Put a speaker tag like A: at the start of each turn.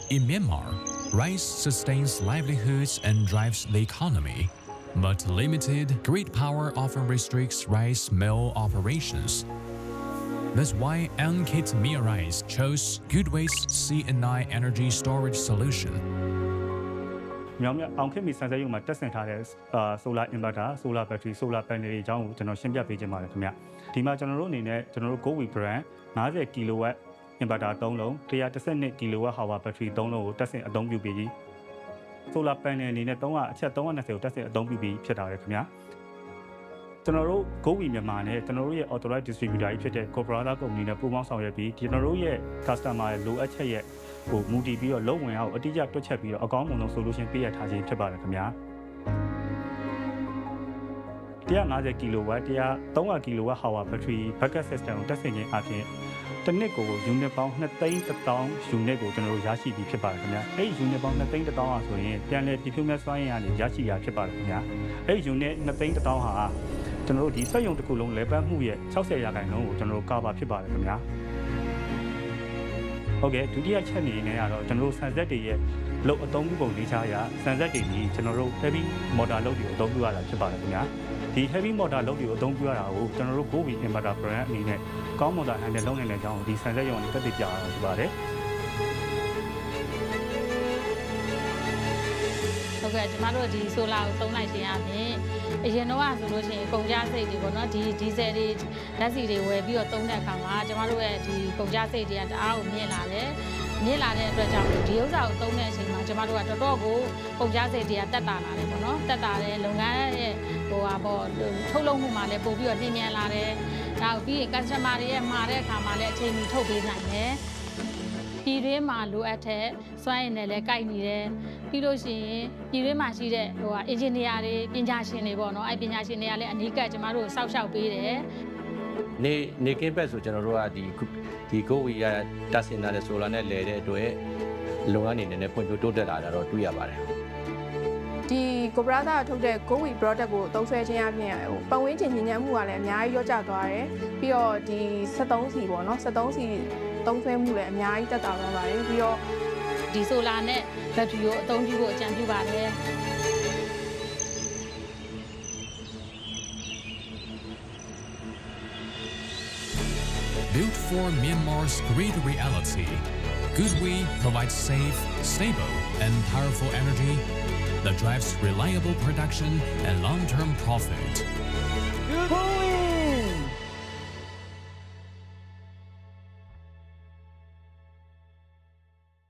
A: In Myanmar, rice sustains livelihoods and drives the economy, but limited grid power often restricts rice mill operations. That's why Ankit Mia Rice chose Goodways C&I energy storage solution.
B: မြောင်မြအောင်ခေတ်မီစံစက်ရုံမှာတက်ဆင်ထားတဲ့ solar inverter solar battery solar panel တွေအကြောင်းကိုကျွန်တော်ရှင်းပြပေးခြင်းပါတယ်ခင်ဗျဒီမှာကျွန်တော်တို့အနေနဲ့ကျွန်တော်တို့ Goodway brand 50 kW inverter 3 လုံး112 kW hour battery 3 လုံးကိုတက်ဆင်အသုံးပြုပြီး solar panel အနေနဲ့အချက်320ကိုတက်ဆင်အသုံးပြုပြီးဖြစ်တာလေခင်ဗျကျွန်တော်တို့ Goodway မြန်မာနဲ့ကျွန်တော်တို့ရဲ့ authorized distributor ကြီးဖြစ်တဲ့ Cobrada company နဲ့ပူးပေါင်းဆောင်ရွက်ပြီးကျွန်တော်တို့ရဲ့ customer ရဲ့လိုအပ်ချက်ရဲ့မူတည်ပြီးတော့လုံးဝင်အောင်အတိအကျတွက်ချက်ပြီးတော့အကောင်းဆုံး solution ပေးရထားခြင်းဖြစ်ပါတယ်ခင်ဗျာ150 kW 300 kW hour battery backup system ကိုတက်ဆင်ခြင်းအပြင်တစ်နှစ်ကို unit ပေါင်း2,100,000 unit ကိုကျွန်တော်တို့ရရှိပြီးဖြစ်ပါတယ်ခင်ဗျာအဲ့ဒီ unit ပေါင်း2,100,000ဟာဆိုရင်ပြန်လည်ပြည်ဖြူမဲ့စွမ်းရည်ကနေရရှိရဖြစ်ပါတယ်ခင်ဗျာအဲ့ဒီ unit 2,100,000ဟာကျွန်တော်တို့ဒီစက်ရုံတစ်ခုလုံးလဲပတ်မှုရဲ့60% ကိုကျွန်တော်တို့ cover ဖြစ်ပါတယ်ခင်ဗျာဟုတ်ကဲ့ဒုတိယချက်အနေနဲ့ကတော့ကျွန်တော်တို့ဆန်ဆက်တွေရဲ့လုံအသုံးပြုပုံလေးချာရဆန်ဆက်တွေကြီးကျွန်တော်တို့ heavy motor လုပ်တွေကိုအသုံးပြုရတာဖြစ်ပါတယ်ခင်ဗျာဒီ heavy motor လုပ်တွေကိုအသုံးပြုရတာကိုကျွန်တော်တို့ Goodway inverter brand အနေနဲ့ကောင်း motor handle လုပ်နိုင်တဲ့အကြောင်းဒီဆန်ဆက်ရုံနဲ့တက်တည်ပြရတာဖြစ်ပါတယ်
C: ဟုတ်ကဲ့ကျွန်တော်တို့ဒီ solar ကိုသုံးလိုက်ခြင်းအပြင်အရင်တော့ဆိုလို့ရှိရင်ကုန်ကြစိတ်တွေပေါ့နော်ဒီဒီဇယ်တွေဓာတ်ဆီတွေဝယ်ပြီးတော့သုံးတဲ့အခါမှာကျွန်တော်တို့ရဲ့ဒီကုန်ကြစိတ်တွေကတအားကိုမြင့်လာတဲ့အတွက်ကြောင့်ဒီဥစ္စာကိုသုံးတဲ့အချိန်မှာကျွန်တော်တို့ကတော်တော်ကိုကုန်ကြစိတ်တွေကတက်တာလာတယ်ပေါ့နော်တက်တာတဲ့လုပ်ငန်းရဲ့ထုတ်လုပ်မှုမှာလည်းပို့ပြီးတော့နှင်းမြန်လာတယ်ဒါပြီးရင် customer တွေရဲ့မှာတဲ့အခါမှာလည်းအချိန်မီထုတ်ပေးနိုင်တယ်ပြည်တွင်းမှာလိုအပ်တဲ့စွမ်းရည်နဲ့လည်းကိုက်နေတယ်ပြီးလို့ရှိရင်ပြည်တွင်းမှာရှိတဲ့engineer တွေပညာရှင်တွေပေါ့နော်အဲ့ပညာရှင်တွေကလည်းအနီးကပ်ကျမတို့စောက်ရှောက်ပေးတယ်
D: နေကင်းဘက်ဆိုကျွန်တော်တို့ကဒီ Goodway ရတက်ဆင်လာတဲ့ solar နဲ့လဲတဲ့အတွက်လုပ်ငန်းတွေနဲ့ဖွံ့ဖြိုးတိုးတက်လာတာတော့တွေ့ရပါတယ်
E: ဒီ Cobrada ထုတ်တဲ့ Goodway product ကိုသုံးစွဲခြင်းအပြင်ပတ်ဝန်းကျင်ညဉ့်ညမ်းမှုကလည်းအများကြီးရောကျသွားတယ်ပြီးတော့ဒီ73စီပေါ့နော်73စီသုံးစွဲမှုလည်းအများကြီးတက်တာသွားပါတယ်ပြီးတော့
C: ဒီ solar နဲ့ battery ကိုအသုံးပြုဖို့အကြံပြုပါတယ်
A: Built for Myanmar's grid reality, Goodway provides safe, stable, and powerful energy that drives reliable production and long-term profit.